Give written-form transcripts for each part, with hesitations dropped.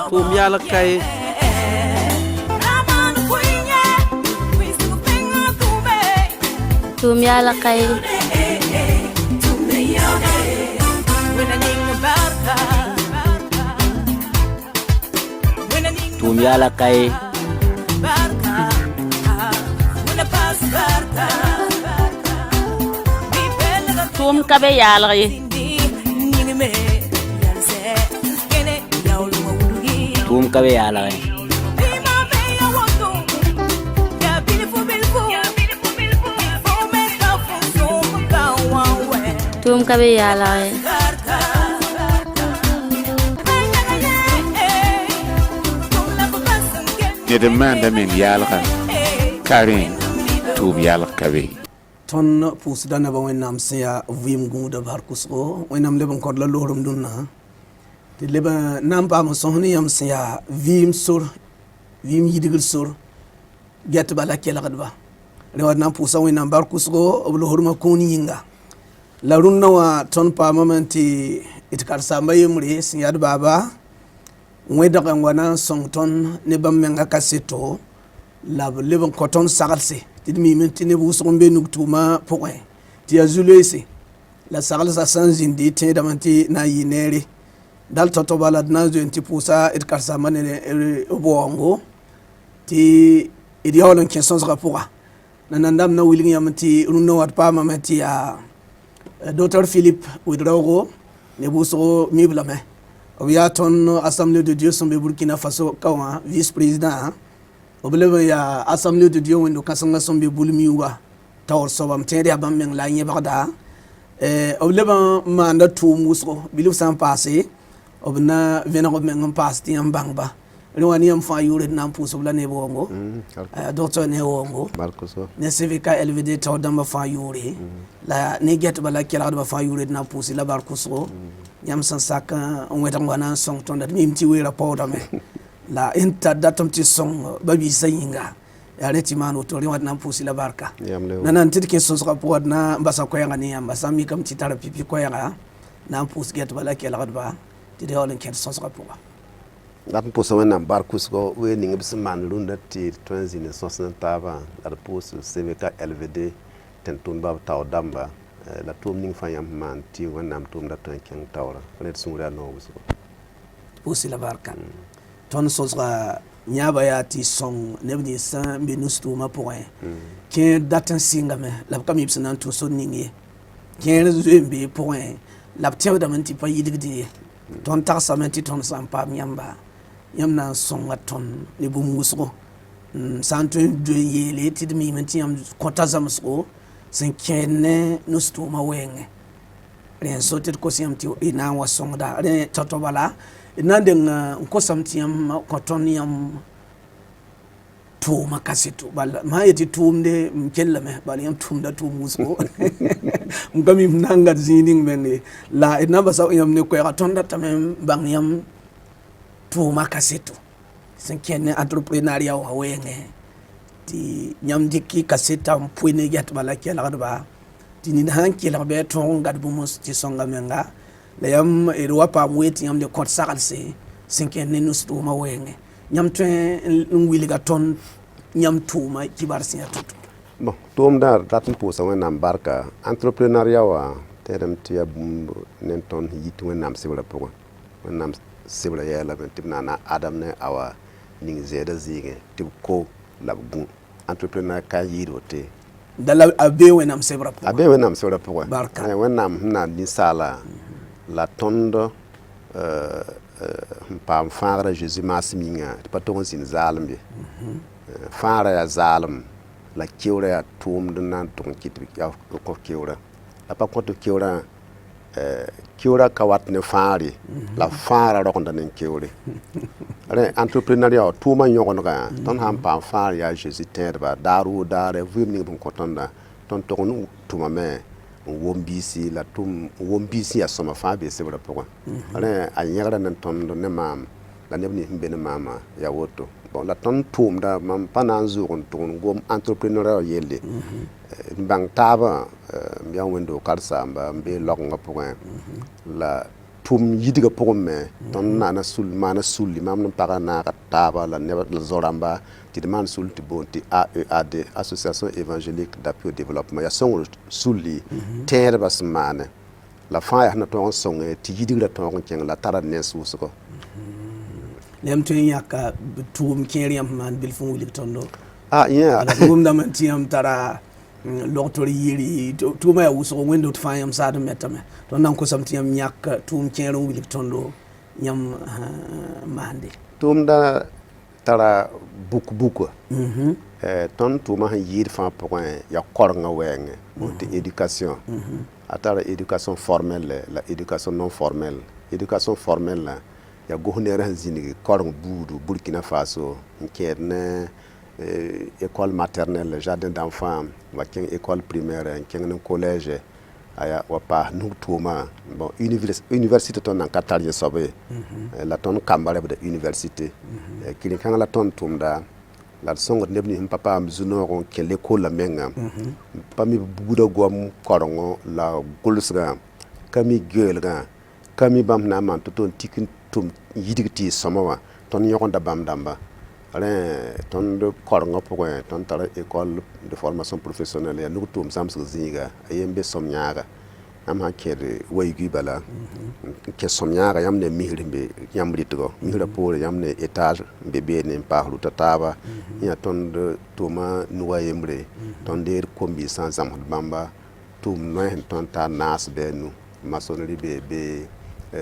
Tum yala kai Tum yala kai Tum yala kai Tum kabe yala Tum kabe yala kai Tum kabe yala ne de manda men yalga karin tub yalga be ton pusda na ba wenam siya vim guda bar kusgo wenam leben kod la lorum dunna de leba nam ba mo sohni yam siya vim sur vim yidigul sur get bala kela gadba rewa nam pusa wenam bar kusgo oblo horma koni yinga la runna wa ton pa mamanti itkar samayumri siya baba weda kan wana song ton ne bam menga kaseto la leben koton sagalse tidmi minti ne bu sombe nuktuma point ti azulese la sagalsa sanzindi te damanti na yinere dal toto balad na zo enti pusa et karsa manene bongo ti idi holon kesons rapora nanandam na wiling yamti runno wat pa mamati ya Dr Philippe Ouedraogo ne bu so miblame obiya ton assemblée de Dieu sombe Burkina Faso kawa vice-président oblebe ya assemblée de Dieu wendo kasanga sombe bulmiwa tawr sobam tede abam meng la nyebada oblebe manda tumusco bilu san passé obna vena ko meng pasti am bangba rewani am fa yure nam puso la ne bongo docteur ne wongo Marcoso ne CVK LVD taw damba fa yure la ne get bala kela ba fa yure na pusi la barkuso yam san saka on weta ngwana song ton dat mimti wera powda me la inta datum ti song babi sayinga ya reti manu to ri wadna pusi la barka nanan titke so so ko wadna mbasa ko yanga ni yamba sami kam ti tara pipi ko yanga na pusi get bala kela gadba ti de holen ken so so ko dat pusa wenam barkus go we ninga bis man lunda ti tranzine sosna taba dar pus CVK LVD ten tun ba taw damba la tum ning fayam man ti wenam tum da tan ken tawra peut sumura no buso pusi la barka ton sosra nyaba ya ti song nebni sa benustu ma point ke datan singa me la kam ibsan to so ningi ke rezembe point la ptew da man ti pa yidigdi ton taksa men ti ton sampa nyamba yamna songa ton ne bu musgo santo de yele ti mi men ti yam kotazam sko sen kenne nustu ma wenge ren sotet ko siam ti ina wa songa re totobala ina den ko samti yam koton yam to makasitu bala ma yeti tumde mkella me bala yam tumda tumusko ngami mnanga zining men la ina basa yam ne ko tonda tamem bang yam to makasitu sen kenne entrepreneuriat wa wenge ti nyam dikki kaseta mpwene yat bala kela gadba ti ni hanki la be to gadbu mus ti songa menga la yam irwa pa mweti yam de kot sakalse sen kenne nustu ma wenge nyam twen ngwili ga ton nyam tuma kibar siya tutu bon tom dar datin pusa wenam barka entrepreneuriat wa terem ti abum nen ton yit wenam sibla pogo wenam sibla yela ben tibna na adam ne awa ning zeda zige tib ko labgu entrepreneur ka yirote dala abe wenam sibra pogo abe wenam sibla pogo barka wenam na ni sala la tondo pam fara Jésus masminga paton sin zalmbe fara ya zalm la kiura ya tum dunan ton kitri ya ko kiura la pa ko to kiura kawat ne fari la fara rokonda nen kiure re entrepreneuriat tuma nyogono ga ton ham pam fara ya Jésus terba daru dare vimni bon kotonda ton tonu tuma me wombisi la tum wombisi ya soma fa be sebra poko ale a nyagra nan ton ne mam la nebni himbe ne mama ya woto bon la ton tʋʋmda mam pa na n zʋʋg n tʋg n gom entrepreneurial yelle n bãng taabã m yaa wẽndo karsaamba n bee logengã pʋgẽ la tʋʋm yidgã pʋgẽ me tõnd maana sulli mam n pagã naaga taaba la neb la zo-rãmba tɩ d maan sul tɩ boond tɩ AEAD association évangélique d'appui au développement yaa sõngr sulli tẽedbã sẽn maane la fãa yaa sẽn na tõog n sõnge tɩ yidgrã tõog n kẽng la tara nens wʋsgɔ lem tõe n yãka tʋʋm kẽer yãmb maan bilf n wilg tõndo yẽ tʋʋmdame tɩ yãmb tara logtor yiri tʋʋma yaa wʋsgo wẽndo tɩ fãa yãmb saad n metame tõnd na n kosame tɩ yãmb yãk tʋʋm kẽer n wilg tõndo yãmb maande tʋʋmda tara buk-bukã tõnd tʋʋma sẽn yɩɩd fãa pʋgẽ yaa korengã wɛɛngẽ tɩ éducation a tara éducation formelle la éducation non formelle éducation formelle yaa gos neer sẽn zĩnigi koreng buudu Burkina Faso n kẽed ne école maternelle jardin d'enfant wa kẽng école primaire n kẽng ne collège aya wa paas nug tʋʋmã bon université tõnd nan ka tar yẽ soab ye la tõnd kamba rebda université kɩrẽ-kãng la tõnd tʋʋmda la d sõngd neb nins n pa paam zu-noog n kẽ l'école menga pa mi buuda goam korengo la gʋlsgã ka mi geoelgã ka mi bãmb na n maan tɩ tõnd tik n tʋm yidg tɩ y sõma wã tõnd yõgenda bãmb dãmba rẽ tõnd korengã pʋgẽ tõnd tara école de formation professionnelle yaa nug tʋʋm zãmsg zĩiga a yen be sõm-yãaga yãmb sãn kẽed waigi bala n kẽ sõm-yãaga yãmb ne misr n be yãmb rɩtgɔ misrã poore yãmb ne étage n be beene n paas ruta taaba yã tõnd tʋʋma nuga yembre tõnd deed kom-biisã n zãmsd bãmba tʋʋm noɛ sẽn tõnd taa naas bɩ a nu maçonnerie bee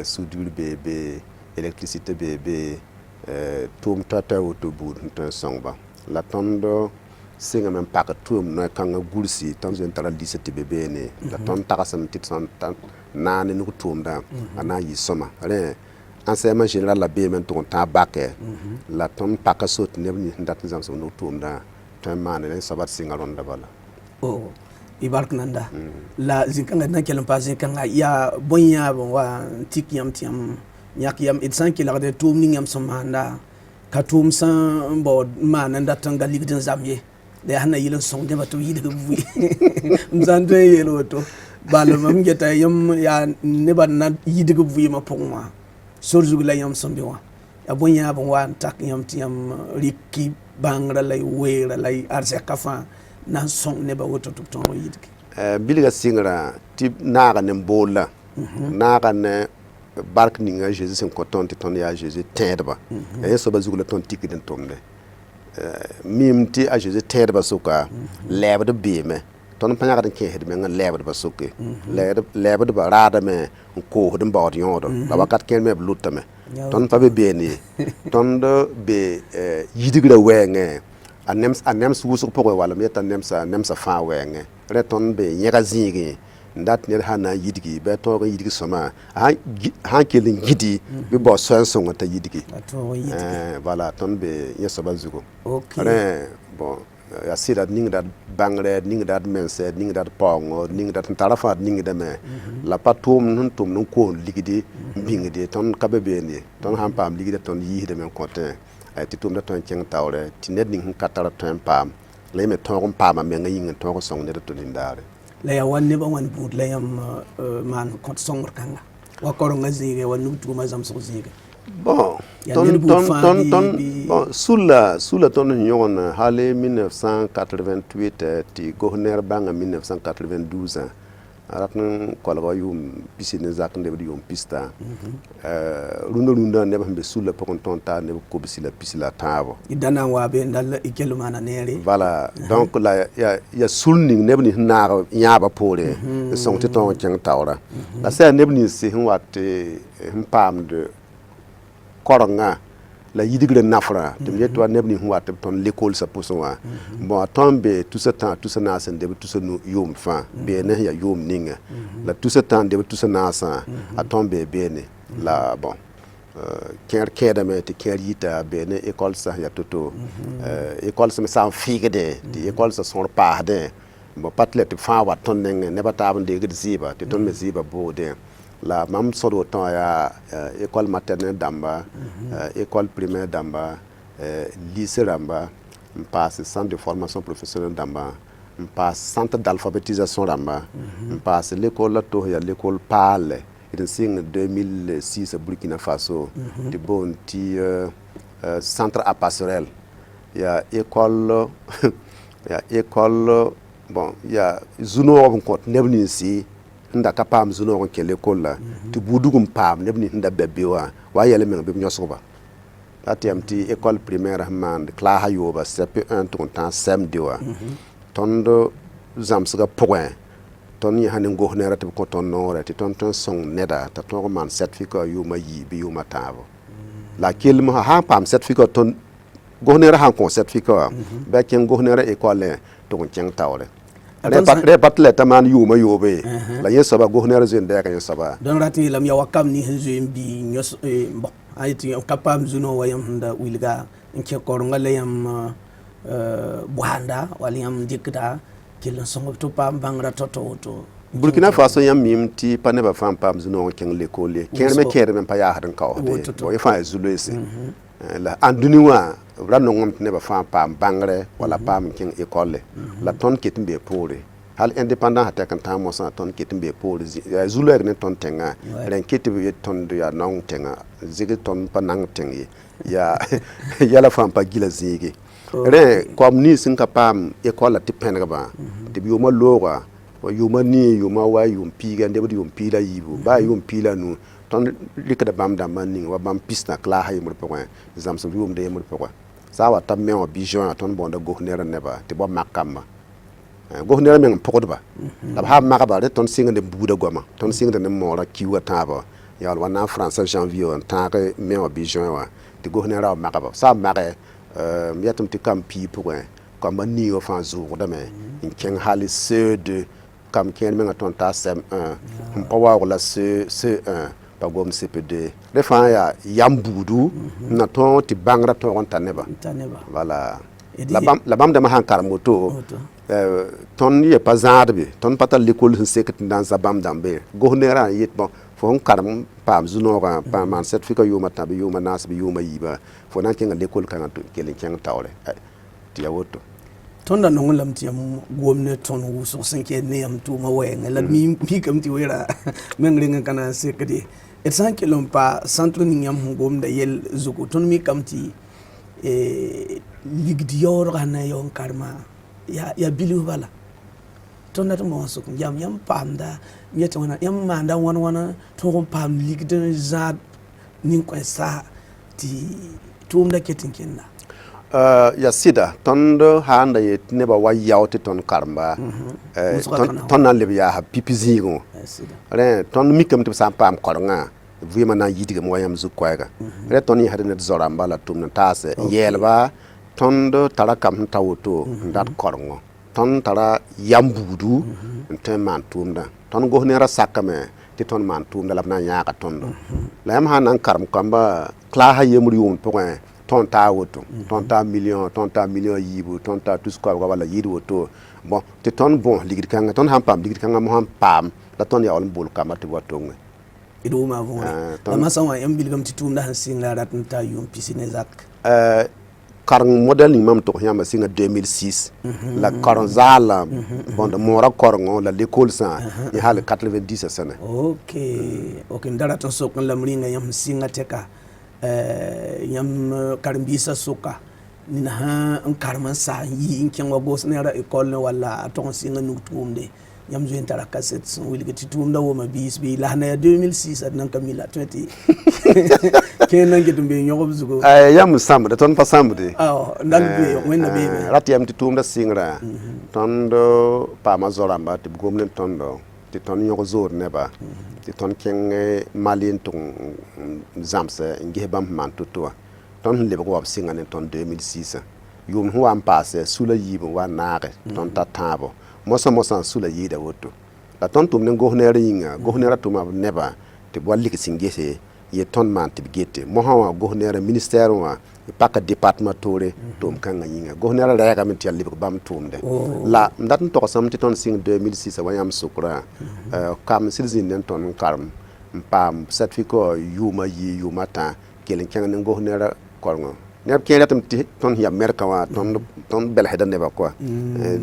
soudure bee électricité bee tʋʋm tata woto buud n tõe n sõngba la tõnd sɩngame n pak tʋʋm noɛ-kãngã gursi tõnd zoe n tara lisa tɩ be beene la tõnd tagsem tɩ tõnd naag ne nug tʋʋmdã a na n yɩ sõma rẽ enseignement général la beeme n tʋg n tãag bakɛ la tõnd paka sot neb nins n dat n zãmsg nug tʋʋmdã tõe n maane la soaba d sɩnga rõnda bala y bark nanda la zĩ-kãngã d na kell n paa zĩ-kãngã yaa bõe-yãab n wa n tik yãmb tɩ yãmb yãk yam d sã n kelgd tʋʋm ning yãmb sẽn maanda ka tʋʋm sẽn baood n maan n dat n ga ligd n zam ye la yaa sẽn na yɩl n sõng dẽba tɩ b yɩlg b vʋɩ m sã n tõe n yeel woto bal mam geta yãmb yaa nebã na yɩdg b vɩɩmã pʋgẽ wã sor zug la yãmb sẽn be wã yaa bõe-yãab n wa n tak yãmb tɩ yãmb rɩk bãngrã la y weerã la y arzɛkã fãa na n sõng nebã woto tɩ b tõog n yɩdge bilga sɩngrã tɩ naaga ne n boolã naaga ne bark ninga Jésus sẽn kõ tõnd tɩ tõnd yaa Jésus tẽedba yaa yẽ soaba zug la tõnd tikd n tʋmde mim tɩ a Jésus tẽedbã soka lɛɛbd beeme tõnd pa yãgd n kẽesd meng n lɛɛbdbã soke lɛɛbdbã raadame n koosd n baood yõodo la wakat kẽer me b lʋtame tõnd pa be beene ye tõnd be yidgrã wɛɛngẽ a nems wʋsg pʋgẽ wala m yeta nemsa fãa wɛɛngẽ rẽ tõnd be yẽga zĩigẽ n dat ned sã na n yidgi bɩ a tõog n yidg sõma sãn kell n gĩdi bɩ bao soɛ n sõnga t'a yidgi voilà tõnd be yẽ soaba zugu rẽ bon yaa sɩda d ningda d bãngrɛ d ningda d mensɛ d ningda d paoongɔ d ningda tɩ tara fãa d ningdame la pa tʋʋm sẽn tʋmd n koos ligdi n bĩngde tõnd ka be beene ye tõnd sãn paam ligda tõnd yiisdame n kõ tẽ tɩ tʋʋmda tõe n kẽng taoorɛ tɩ ned ning sẽn ka tara tõe n paam la yẽ me tõog n paama menga yĩng n tõog n sõng ned to nindaare la yaa wa nebã wãn buud la yãmb maan kõt sõngr kãnga wa korengã zĩige wa nug tʋʋmã zãmsg zĩige bon sula tõnd sẽn yõgen hale 1988 tɩ gos neer bãnga 1992 a rat n kolga yʋʋm pisi ne zak n lebd yʋʋm pistã rũndã neb sẽn be sula pʋgẽ tõnd taa neb kobsi la pisi la tãabo y da na n waa be n dall y kell maana neere voilà donc la ya sul ning neb nins naag yãabã poore n sõng tɩ tõog n kẽng taoora la sã neb nins sẽn wat sẽn paamd korengã la yidgrã nafrã tɩ m yet wa neb nins sẽn wat b tõnd l'écolsã pʋsẽ wã bon a tõnd be tusa tã tusa naas n deb tusa yʋʋm fãa beene sẽn yaa yʋʋm ninga la tusa tã n deb tusa naasã a tõnd bee beene la bon kẽer kẽedame tɩ kẽer yita beene école sã yaa to-to école sẽn sã n fɩɩgdẽ tɩ école sã sõor paasdẽ bon pa tɩ la tɩ fãa wat tõnd nengẽ nebã taab n deegd zɩɩba tɩ tõnd me zɩɩba boodẽ la mam sõd wotã yaa école maternelle dãmba école primaire dãmba lycée ramba passe centre de formation professionnelle damba passe centre d'alphabétisation ramba passe l'école to ya l'école Pale in sing 2006 Burkina Faso de bon ti centre à passerelle ya école ya école bon ya zuno on ko nebni si nda kapam zuno on ke l'école la ti budugum pam nebni nda bebewa wa yele men be nyosoba ATMT école primaire Rahman Kla Hayoba CP1 ton temps SEM2 wa tondo zamsga point ton yi hanin go nera te ko ton nore te ton song neda ta ton man certificat yuma yi bi yuma tabo la kilma ha pam certificat ton go nera han ko certificat ba ken go nera école to ko ken tawre re batle taman yuma yobe la yeso ba go nera zen de kan yeso ba don rati lam ya wakam ni henzo bi nyos bo ayti kapam zuno wayam handa wilga nke koronga layam buhanda waliyam dikda kilan songo to pam bangra toto to Burkina Faso yam mimti paneba fam pam zuno ken l'école kere me pa ya hadan ka o e fa zulese la anduni wa rano ngom ne ba fam pam bangre wala pam ken école la ton ketimbe pore hal indépendant hata kan tamo sa ton ketimbe pore zulu ne ton tenga ren ketibe ton ya nong tenga zigi ton pa nang tengi ya la fam pa gila zigi re comme ni sin ka pam école ti penga ba de bi yoma loga yoma ni yoma wa yum piga de yum pila yibu ba yum pila nu ton likada bam da manning wa bam pista kla hay mo pe ko zamso yum de mo pe ko sa wa tam me o bijon ton bonda go nera neba te bo makamba go nera men pokod ba la ha makaba de ton singa de buda goma ton singa de mo ra kiwa taba ya wa na france janvier on tare me o bijon wa te go nera makaba sa mare yatum ti kam pi pour comme ni o fan jour de me in ken hali ce2 comme ken men ton ta sem1 on pa wa la ce1 pa gom CP2 refan ya yambudu na ton ti bangra ton on taneba voilà la bam de ma han karmoto ton ye pas zarbe ton pata l'école seket dans sa bam dambe gohnera yit bon fon karam pam zuno ga pam man certificat yuma tabi yuma nas bi yuma yiba fo nan kenga l'école kan to kelen ken tawre ti yawoto ton da non lam ti am gomne ton wu so senke ne am tu ma we ngala mi kam ti wera men ringa kana sekedi et san kilom pa centre ni ngam gom da yel zuko ton mi kam ti ligdi yor kana yon karma ya bilu bala ton da mo so yam pam da yete wana yam manda wana to pam ligdi za nin ko sa ti tum da ketin kinna ya sida tondo handa yet neba wa yawte ton karamba ton nan le ya pipizingo re ton mikam to sampam koronga vima na yidiga mo yam zu kwega re ton yi hadene zoramba la tum na tase yelba tondo tara kam tawto ndat korongo ton tara yambudu ntem man tumda ton go ne ra sakame ti ton man tumda labna nyaaka tondo la yam hanan karam kamba kla ha yemuri won point ton ta woto ton ta million yibu ton ta tout ce quoi wala yidu woto bon te ton bon ligid kanga ton hampam ligid kanga mo hampam la ton ya wal bol kamati wotonga ido ma von la masawa yam bilgam ti tum da hansin la rat ta yum pisine zak karang model ni mam to yamba singa 2006 la karanzala bon de mora korongo la l'école ça il hal 90 sana OK ndara ton sok la mringa yam singa teka yam karambisa soka nina ha an karman sa yi in ken wa gos ne ra école wala ton singa nuktumde yam zo intara cassette son wilga titumda wo ma bis bi la na 2006 adnan kamila 20 ken nan gedumbe nyogo zugo yam samde ton pa samde ndal be wenna be rat yam titumda singra tondo pa ma zoramba te gomnen tondo ti ton nyogo zor neba ti ton ken malien ton zamse nge bam man tutwa ton le ko wab singa ne ton 2006 yum ho am passe sula yibo wa naare ton tatabo mosa sula yida woto la ton tum ne gohnere yinga gohnere tuma neba te bolli ke singese ye ton man te gete mo ha gohnere ministère wa paka département tore tum kanga yinga gohnere rega min tiali ko bam tumde la ndat to sam ti ton sing 2006 wa yam sukra kam silzin den ton karm pam certificat yuma yi yuma ta kelen kanga ne gohnere korngo ne kẽera tɩ tɩ tõnd ya Amerika wã tõnd bɛlsda nebã koa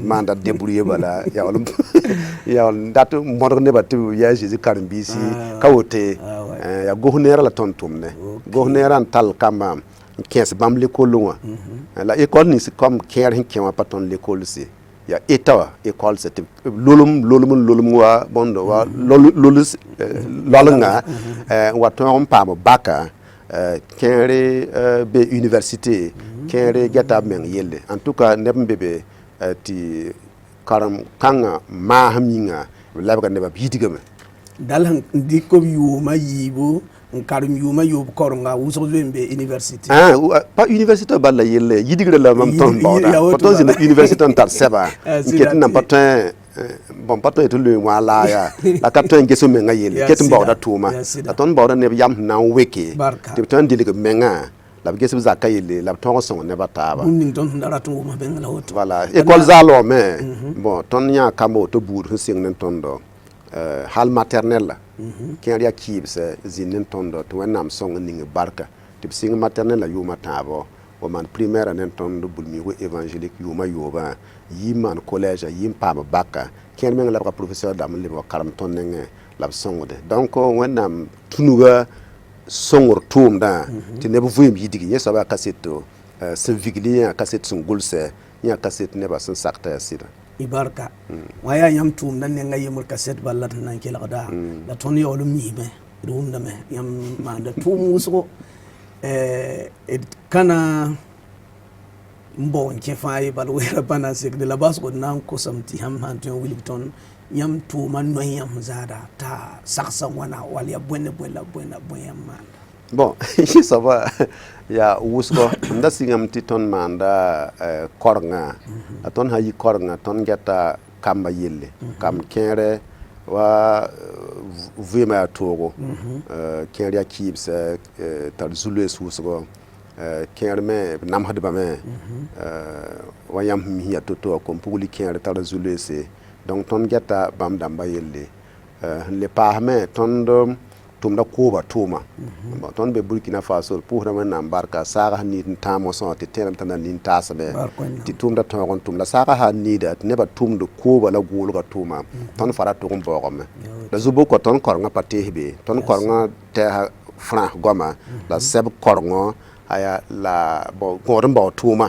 maanda débrouiller bala yaool dat modg nebã tɩ yaa Jésus karen-biisi ka wote ya gos neera la tõnd tʋmdẽ gos neerã n tall kambã n kẽes bãmb lekol wã la école nins comme kẽer sẽn kẽ wã pa tõnd lekol se ya eta wa école se tɩ lolum wa bõndo wa lolengã wa tõog n paam baka kẽere be université kẽere gɛta b meng yelle en tout cas neb n be be tɩ karem kãngã maasem yĩnga b labga nebã b yidgame dal n dɩk b yʋʋmã yiibu n karem yʋʋmã yoob korenga wʋsg zoe be université pa université bala yelle yidgra la mam tõnd baooda pa tõnd zĩna université n tar sɛba n ket n nan pa tõe bon pa tõe tɩ loe wã la yaa la ka tõe n ges menga yelle ket n baooda tʋʋma la tõnd baooda neb yam sẽn na n weke tɩ b tõe n dɩlg menga la b ges b zaka yelle la b tõog n sõng nebã taaba voilà école zaalgame bon tõnd yã kambã woto buud sẽn seng ne tõndo hal maternelle kẽer yaa kiibsɛ zĩnd ne tõndo tɩ wẽnnaam sõng n ning barka tɩ b sɩng maternelle yʋʋmã tãabɔ wa maan primaire ne tõnd bulmiigu évangélique yʋʋmã yoobã yɩ maan collège yɩ n paam baka kẽer meng labga professeur dãmb n leb wa karem tõnd nengẽ la b sõngde donc wẽnnaam tũnuga sõngr tʋʋmdã tɩ neb vɩɩm yidgi yẽ soaba yaa kaseto sẽn vigli yã kaset sẽn gʋlsɛ yã kaset nebã sẽn sakta yaa sɩda ibarka wa yaa yãmb tʋʋmda nenga yembr kaset bala tɩ na n kelgda la tõnd yaool n miime d wʋmdame yãmb maanda tʋʋm wʋsgo d kãna n bao n kẽ fãa ye bal weera pa na n sekde la basgo d na n kosem tɩ yãmb sãn tõe n wilg tõnd yãmb tʋʋma noy yãmb zaada t'a sagsa wãna wall yaa bõe la bõe yãmb maanda bon yẽ soaba yaa wʋsgo m da sɩngame tɩ tõnd maanda korengã la tõnd sã yi korengã tõnd gɛta kamba yelle kam kẽere wa vɩɩmã yaa toogo kẽer yaa kiibsɛ tar zu-loees wʋsgo kẽer me b namsdbame wa yãmb sẽn mis yaa to-to a kom-pugli kẽer tara zu-loeese donc tõnd gɛta bãmb dãmbã yelle sẽn le paasme tõnd tʋmda kooba tʋʋma tõnd be Burkina Faso pʋʋsda wẽnnaam barka saagã sẽn niid n tãag mosã tɩ tẽedame t'a na nin taasme tɩ tʋʋmda tõog n tʋm la saagã sã n niida tɩ nebã tʋmd kooba la gʋʋlga tʋʋma tõnd fara tʋg n baoogame la zu-bʋkã tõnd korengã pa tees be tõnd korengã tɛɛsa France goama la sɛb korengõ aya la gõod n bao tʋʋma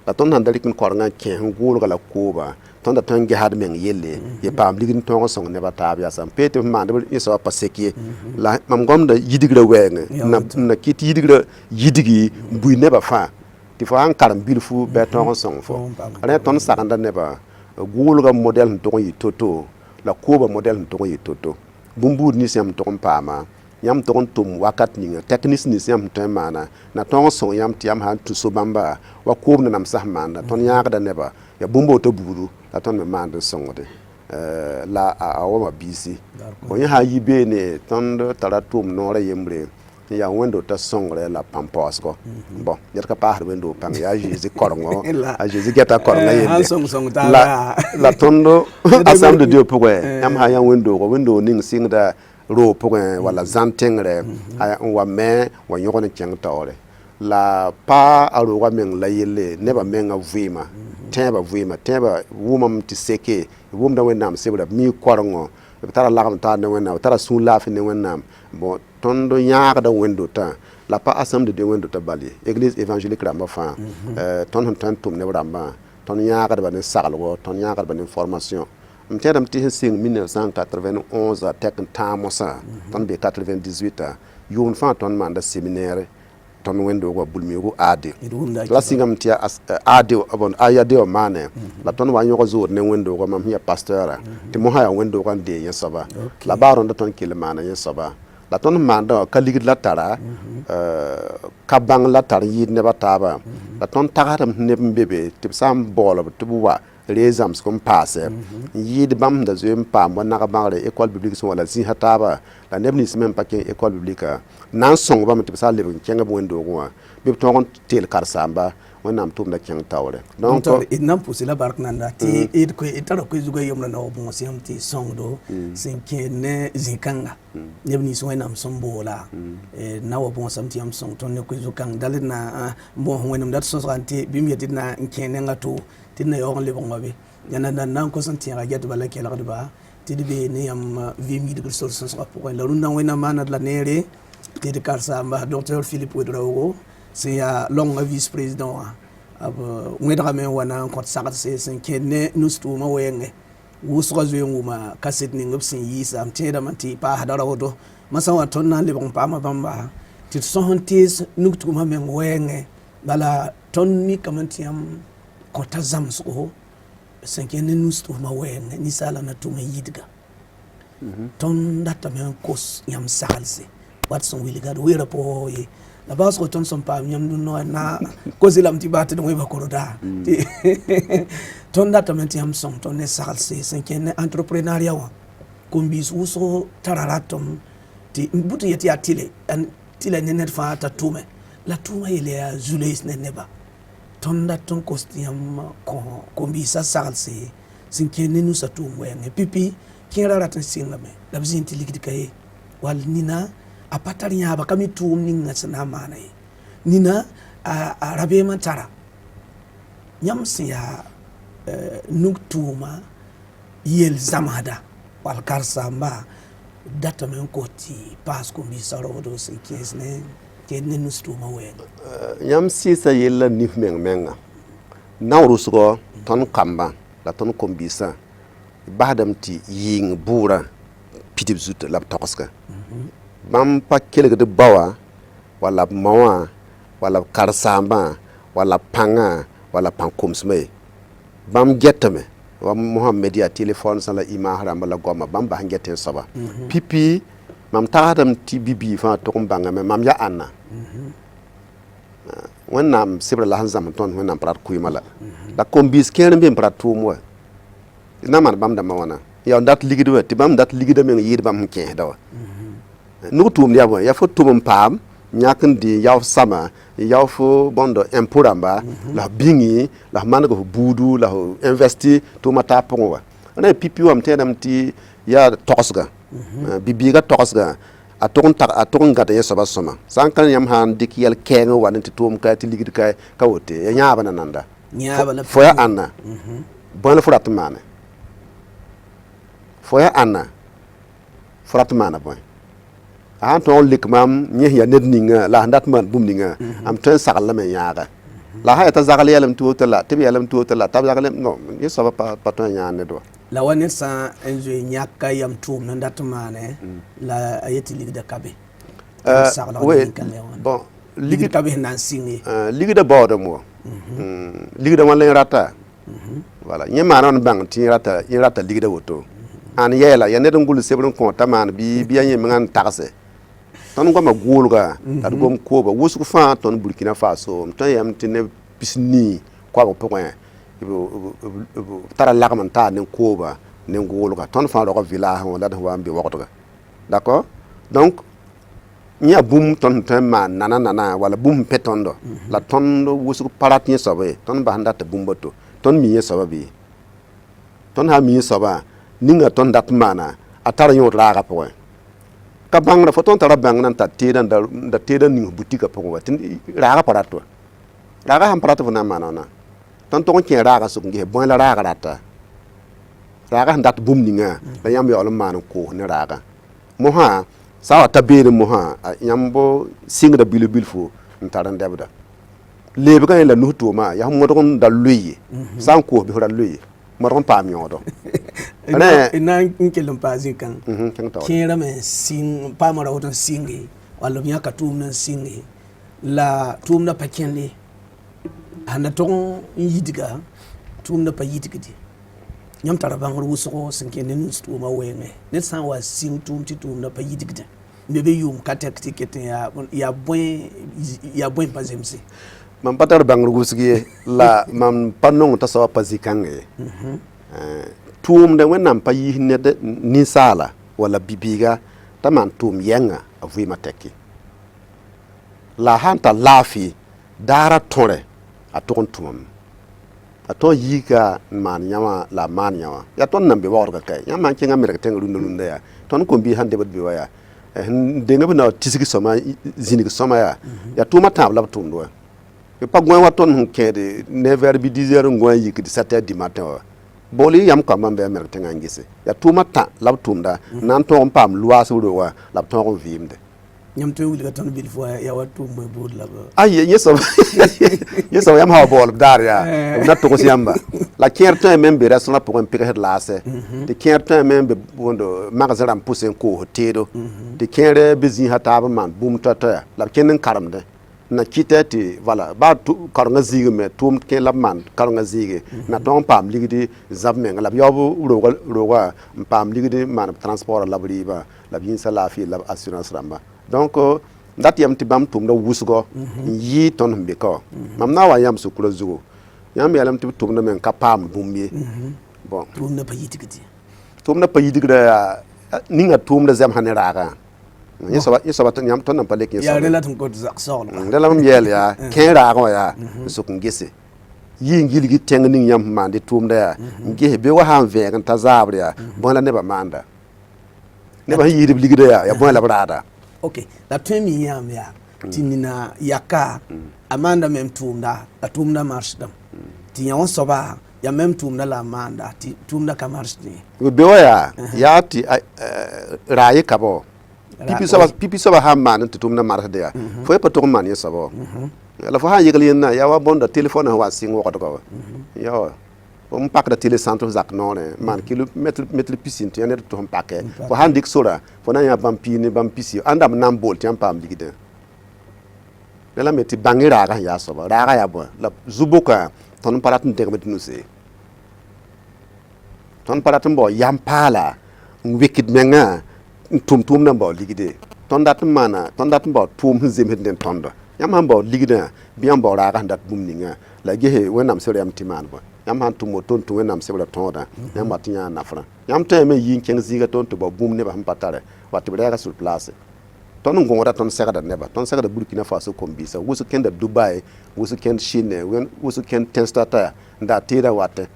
la tõnd sãn da rɩk n korengã n kẽes n gʋʋlga la kooba tõnda tõe n gesd meng yelle ye paam ligd n tõog n sõng nebã taab yaa sãn peet tɩ f maandb yẽ soaba pa sek ye la mam gomda yidgrã wɛɛngẽ na kɩt yidgrã yidgi n bui nebã fãa tɩ fo sãn karem bilfu bɩ a tõog n sõng fo rẽ tõnd sagenda nebã gʋʋlga modɛl sẽn tʋg n yɩ to-to la kooba modɛl sẽn tʋg n yɩ to-to bũmb-buud nins yãmb tʋg n paama yãmb tʋg n tʋm wakat ninga technique nins yãmb sẽn tõe n maana na tõog n sõng yãmb tɩ yãmb sã n tũ so bãmba wa koobda namsã sẽn maanda tõnd yãagda nebã ya bũmb woto buudu la tõnd me maand n sõngde la a wama biisi bõ yẽ sã n yi beene tõnd tara tʋʋm noorã yembre n yaa wẽndo t'a sõngre la pãm-paoosgɔ bon ned ka paasd wẽndo pãng yaa Jésus korengõ a Jésus gɛta korengã yelle la tõnd asam de Dieu pʋgẽ yãmb sã n yaa wẽndoog ning sɩngda roo pʋgẽ wala zãn tẽngre n wa me wa yõgd n kẽng taoore la pa a roogã meng la yelle nebã menga vɩɩma tẽebã wʋmame tɩ seke wʋmda wẽnnaam sebra b mii korengõ b tara lagem taar ne wẽnnaam b tara sũur laafɩ ne wẽnnaam bon tõnd yãagda wẽndotã la pa asam de Dieu wẽndotã bal ye église évangélique rãmbã fãa tõnd sẽn tõe n tʋm neb rãmbã tõnd yãagdba ne saglgo tõnd yãagdba ne formation m tẽedame tɩ sẽn seng 1991 a tɛk n tãag mosã tõnd be 98 yʋʋmd fãa tõnd maanda séminaire tõnd wẽndoog wa bulmiigu aade la sɩngame tɩ ayade wã maane la tõnd wa n yõg zood ne wẽndoogã mam sẽn yaa pasteurã tɩ mosã yaa wẽndoogã n dee yẽ soaba la baa rõnda tõnd kell maana yẽ soaba la tõnd maanda ka ligd la tara ka bãng la tar yɩɩd nebã taaba la tõnd tagsdame tɩ neb n be be tɩ b sã n baoolb tɩ b wa ree zãmsg n paasɛ n yɩɩd bãmb sẽn da zoe n paam wa nag bãgre école biblique sẽn wala zĩsã taaba la neb nins me n pa kẽ école biblica na n sõng bãmb tɩ b sã n lebg n kẽng b wẽndoogẽ wã bɩ b tõog n teel karsaamba wẽnnaam tʋʋmda kẽng taoore donc d na n pʋʋsɩ la bark nanda tɩ d tara koe zugã yembrã na wa bõos yãmb tɩ sõngdo sẽn kẽed ne zĩ-kãnga neb nins wẽnnaam sẽn boola na wa bõosame tɩ yãmb sõng tõnd ne koe zu-kãng dal d na bõos wẽnem dat sõsga n tɩ bɩ m yet d na n kẽ nenga to tɩ d na yaoog n lebg wa be yãnda na n kos n tẽega gɛtba la kelgdba tɩ d bee ne yãmb vɩɩm yidgr sor sõsga pʋgẽ la rũndã wẽnnaam maanad la neere tɩ d karsaamba docteur Philippe Wedraogo sẽn yaa longa vice président wã b wẽdgame n wa na n kõt sagdse sẽn kẽed ne nus-tʋʋmã wɛɛngẽ wʋsga zoe n wʋma kaset ning b sẽn yiisa m tẽedame tɩ paasda raoodo masã wa tõnd na n lebg n paama bãmba tɩ d sõs n tees nug-tʋʋmã meng wɛɛngẽ bala tõnd mikame tɩ yãmb kõta zãmsgo sẽn kẽed ne nus-tʋʋmã wɛɛngẽ ninsaala na tʋm n yidga tõnd datame n kos yãmb saglse wat sẽn wilga d weera pʋgẽ ye la baasg tõnd sẽn paam yãmb dũnã na kos lame tɩ baa tɩ d wẽba korda tõnd datame tɩ yãmb sõng tõnd ne saglse sẽn kẽnd ne entreprenariat wã kom-biis wʋsg tara ratem tɩ n bʋt n yet yaa tɩla ne ned fãa t'a tʋme la tʋʋmã yel yaa zulees ne neba tõnd dat n kos tɩ yãmb kõ kom-biisã saglse sẽn kẽnd ne nusa tʋʋm wɛɛngẽ pipi kẽera rat n sɩngame la b zĩnd tɩ ligd ka ye wall nina a pa tar yãaba ka mi tʋʋm ninga sẽn na n maana ye nina a rabeemã tara yãmb sẽn yaa nug tʋʋma yel zãmsda wall karsaamba datame n kos tɩ paas kom-biisã raoodo sẽn kẽes ne kẽed ne nus tʋʋmã wɛɛngẽ yãmb sɩɩsa yella nif meng-menga naoorʋsgɔ tõnd kambã la tõnd kom-biisã basdame tɩ yɩɩng buurã pidb zut la b togsga bãmb pa kelgd baoa walla b ma wã walla b karsaambã walla b pãngã walla pãn-komsmã ye bãmb gɛtame wa Mohamed yaa telefon sã la imaas rãmba la goama bãmb bas n gɛt n soaba pipi mam tagsdame tɩ bibii fãa tog n bãngame mam ya ãnna wẽnnaam sebra la sẽn zãmb tõnd wẽnnaam pa rat kʋɩɩmã la kom-biis kẽer n be n pa rat tʋʋm wa d na n maan bãmb dãmbã wãna yaa dat ligd wa tɩ bãmb dat ligda meng yɩɩd bãmb sẽn kẽesda wa nug tʋʋmd yaa bõe yaa fo tʋm n paam yãk n dɩ yaof sama yao fo bõnd impôt rãmba la f bĩngi la f maneg f buudu la f investi tʋʋma taa pʋgẽ wa rẽ pipi wam tẽedame tɩ yaa togsga bibiigã togsga a tog n gãd yẽ soaba sõma sã n ka yãmb sãn dɩk yɛl kɛɛngẽ wa ne tɩ tʋʋm ka tɩ ligd ka wote ya yãabã na nanda fo ya ãnna bõe la fo rat n maane fo ya ãnna fo rat n maana bõe a sãn tõog n lik mam yẽs yaa ned ninga la sẽn dat n maan bũmb ninga am tõe n sagl lame n yãaga la sã yeta zagl yɛlem tɩ woto la tɩ b yɛlem tɩ woto la t'a b zagl yẽ soaba pa tõe n yãag ned wa la wa ned sã n zoe yãka yam tʋʋm nan dat n maane la a yetɩ ligda ka be bon ligd ka be sẽn na n sɩng ye ligda baoodame wa ligda wã la yẽ rata wala yẽ maana wãn bãng tɩ yẽ rata ligda woto ãn yɛɛla ya ned n gʋls sebr n kõ t'a maan bɩ yaa yẽ mengã n tagse tõnd goama goolga la d gom kooba wʋsg fãa tõnd Burkina Faso tõe yam tɩ neb pis nii koabg pʋgẽ b tara lagm n taa nin-kooba nin-goolga tõnd fãa raoga vɩlaasẽ wã la d sẽn wa n be wogdga d'accord donc yã bũmb tõnd sẽn tõe n maan nana walla bũmb sẽn pẽ tõndo la tõnd wʋsg pa rat yẽ soaba ye tõnd bas n data bũmba to tõnd mi yẽ soaba bɩ tõnd sã n mi yẽ soaba ninga tõnd dat n maana a tar yõod raaga pʋgẽ ka bãngra fo tõnd tara bãng nan tar teeda n da teeda ning butika pʋgẽ wa tɩ raaga pa rat wa raaga sãn pa rat fo na n maana wãna tõnd tog n kẽ raaga sʋk n ges bõe la raaga rata raaga sẽn dat bũmb ninga la yãmb yaool n maan n koos ne raaga mosã sã wa ta beene mosã yãmb sɩngda bilf-bilfo n tar n dɛbda leebgã yẽ la nus tʋʋma yaa modg n da loe ye sã n koos bɩ f ra loe modg n paam yõodo na n kell n paa zĩ-kãng kẽerame sɩng paama raood n sɩnge wall b yãka tʋʋmdã n sɩnge la tʋʋmdã pa kẽnde sãn da tog n yidga tʋʋmdã pa yidgde yãmb tara bãngr wʋsgo sẽn kẽnd ne nus tʋʋmã wɛɛngẽ ned sã n wa sɩng tʋʋm tɩ tʋʋmdã pa yidgdẽ be be yʋʋm ka tɛk tɩ ket yaa bõe pa zemse mam pa tar bãngr wʋsg ye la mam pa nong t'a soaba pa zĩ-kãngẽ ye tʋʋmda wẽnnaam pa yiis ned ninsaala walla bibiiga t'a maan tʋʋm yɛnga a vɩɩmã tɛke la sãn tar laafɩ daara tõre a tog n tʋmame a tõog yiika n maan yãwã la a maan yãwã yaa tõnd nan be waoodgã kae yãmb maan kẽngã merg tẽng rũndã yaa tõnd kõn-biis sãn debd be wa yaa n denga b na tisg sõma zĩnig sõma yaa tʋʋmã tãab la b tʋmd wa pa gõe wa tõnd sẽn kẽede 9h bɩ 10h n gõe n yikd 7h du matin wa bool y yam kambã n bɩ a merg tẽngã n gese yaa tʋʋmã tã la b tʋmda n na n tõog n paam loaas b roogã la b tõog n vɩɩmde yãmb tõe n wilga tõnd bilf wa yaa wa tʋʋm bõe bood la ay yẽ soab yãmb sã wa bool b daar yaa b na togs yãmba la kẽer tõe me n be restaurã pʋgẽ n pɩgsd laasɛ tɩ kẽer tõe me n be mags rãmb pʋsẽ n koos teedo tɩ kẽer bɩ zĩisã taab n maan bũmb toɛ-toɛ la b kẽnd n karemde na kɩtɛ tɩ vala baa karengã ziigame tʋʋm kẽ la b maan karengã ziige na tõog n paam ligdi zab menga la b yaob roogã n paam ligdi n maan b transportã la b rɩɩbã la b yĩnsã laafɩ la b assurance rãmba donc dat yam tɩ bãmb tʋmda wʋsgɔ n yɩɩ tõnd sẽn be ka wa mam na n wa yãmb sʋkra zugu yãmb yɛlame tɩ b tʋmda me n ka paamd bũmb ye bon tʋʋmdã pa yitgd tʋmda pa yidgrã yaa ninga tʋʋmda zɛmsã ne raagã yẽ soaba yãmb tõnd nan pa lek yaa rẽ la tɩ n kot zak soglga rẽ la mam yɛɛl yaa kẽ raagẽ wã yaa n sʋk n gese yɩ n gilgi tẽng ning yãmb sẽn maande tʋʋmda yaa n ges be wa sã n vẽeg n ta zaabr yaa bõe la nebã maanda nebã sẽn yiisd b ligda yaa bõe la b raada ok la tõe mi yãmb yaa tɩ nina yaka a maanda mem tʋʋmda la tʋʋmda marsdame tɩ yã wã soaba ya mem tʋʋmda la a maanda tɩ tʋʋmda ka marsdẽ be wa yaa tɩ raa ye ka bao pipi soaba sãn maan tɩ tʋʋmda marsd yaa fo ye pa tog n maan yẽ soaba la fo sãn yegl yẽnna yaa wa bõnda telefon sẽn wa sɩng wogdga wa yawa n pakda tele-centre zak noorẽ maan kilometr pisin tɩ yã ned tɩ sẽn pakɛ fo sãn dɩk sora fo na n yã bãmb piig ne bãmb pisi ãndam n na n bool tɩ yãmb paam ligdẽ rẽ la me tɩ bãng y raagã sẽn yaa soaba raagã yaa bõe la zu-bʋkã tõnd n pa rat n dẽgmd nuse tõnd pa rat n bao yam paala n wekd mengã n tʋm tʋʋmdã n bao ligde tõnd dat n maana tõnd dat n bao tʋʋm sẽn zemsd ne tõndo yãmb sãn bao ligdã bɩ yãmb bao raagã sẽn dat bũmb ningã la gese wẽnnaam sebr yam tɩ maan bõe yãmb sãn tʋm woto n tʋ wẽnnaam sebrã tõodã yãmb wa tɩ yãa nafrã yãmb tõe me yɩ n kẽng zĩiga tõnd tɩ bao bũmb nebã sẽn pa tare wa tɩ b rɛɛga sur place tõnd n gõoda tõnd segda nebã tõnd segda burkina faso kom-biisã wʋsg kẽnda dubai wʋsg kẽnd chine wʋsg kẽnd tẽnstata n daa teeda watɛ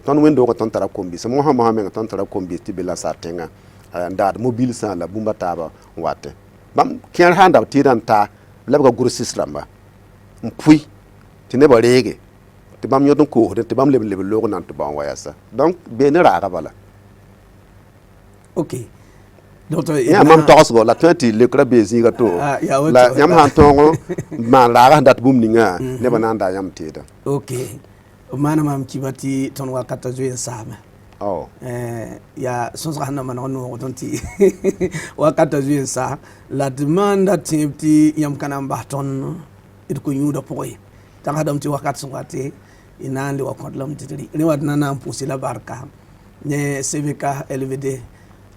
tõnd wẽn-doogã tõnd tara kom-biisã mosã mengã tõnd tara kom-biis tɩ be la sar tẽngã n daad mobil sã la bũmba taaba n watɛ bãmb kẽer sãn da b teedã n taa la b ka gʋrsis rãmba n pʋɩ tɩ nebã reege tɩ bãmb yõd n koosdẽ tɩ bãmb leb loog nan tɩ bao n wa yasa donc bee ne raagã bala ok yã mam togsgo la tõe tɩ lekrã bee zĩiga to la yãmb sãn tõog maan raagã sẽn dat bũmb ningã nebã na n daa yãmb teeda ok b maana mam kiba tɩ tõnd wakata zoe n saame yaa sõsga sẽn na maneg noogd tɩ wakata zoe n sa la d maanda tẽeb tɩ yãmb ka na n bas tõnd d ko-yũudã pʋgẽ tagsdame tɩ wakat sẽn wa tɩ y na n le wa kõdlem tɩ rẽ wa d na n pʋʋsy la barka ne cvk lvd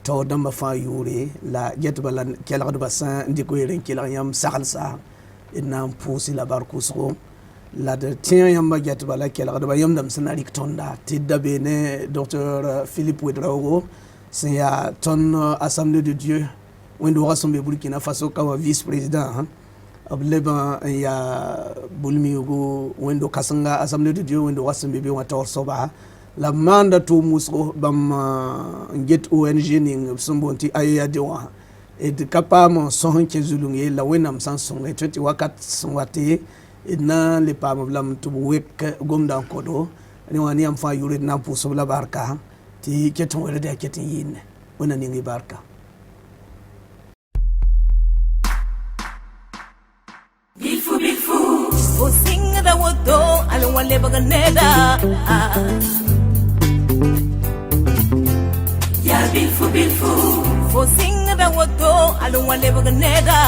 tao dãmbã fãa yʋʋre la getba la kelgdbã sã n dɩk weere n kelg yãmb saglsa d na n pʋʋsy la bar kʋsgo la d tẽ yãmbã getba la kelgdbã yãmdame sẽn na rɩk tõnda tɩ d da be ne docteur philippe wedraogo sẽn yaa tõnd assemblée de dieu wẽnd-doogã sẽn be burkina faso ka wa vice président b leb n yaa bulmiugu wẽnd-do kãsenga assemblée de dieu wẽnd-doogã sẽn be be wã taoor soaba la maanda tʋʋm wʋsgo bãmb n get ONG ning b sẽn boond tɩ ayade wã d ka paam n sõs n kẽ zulung ye la wẽnnaam sã n sõnge tõe tɩ wakat sẽn wa tɩ d na n le paam b lame tɩ b wek gomda n kodo rẽ wã ne yãmb fãa yʋʋre d na n pʋʋsb la barka tɩ ket n wẽrd yaa ket n yɩɩnne wẽnna ning y barka Bilfu, o singa da wodo, alo wale baganeda. Ya bilfu, o singa da wodo, alo wale baganeda.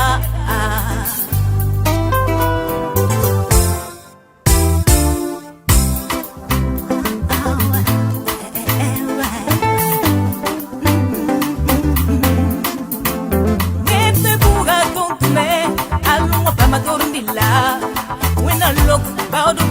When I look about the